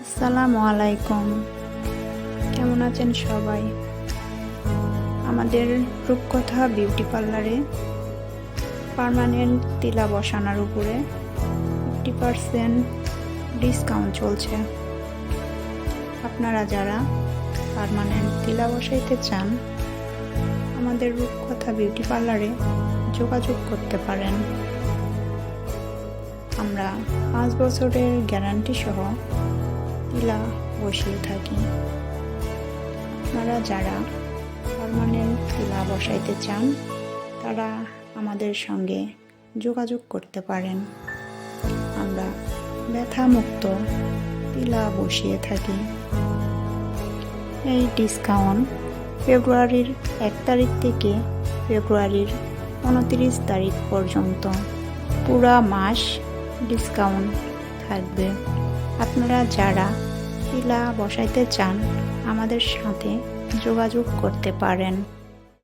আসসালামু আলাইকুম। কেমন আছেন সবাই? আমাদের রূপকথা বিউটি পার্লারে পার্মানেন্ট তিলা বসানোর উপরে 50% ডিসকাউন্ট চলছে। আপনারা যারা পার্মানেন্ট তিলা বসাইতে চান আমাদের রূপকথা বিউটি পার্লারে যোগাযোগ করতে পারেন। আমরা 5 বছরের গ্যারান্টি সহ তিলা বসিয়ে থাকি। আপনারা যারা পার্মানেন্ট তিলা বসাইতে চান তারা আমাদের সঙ্গে যোগাযোগ করতে পারেন। আমরা ব্যথামুক্ত তিলা বসিয়ে থাকি। এই ডিসকাউন্ট ফেব্রুয়ারির 1 তারিখ থেকে ফেব্রুয়ারির 29 তারিখ পর্যন্ত পুরা মাস ডিসকাউন্ট থাকবে। আপনারা যারা তিলা বসাইতে চান আমাদের সাথে যোগাযোগ করতে পারেন।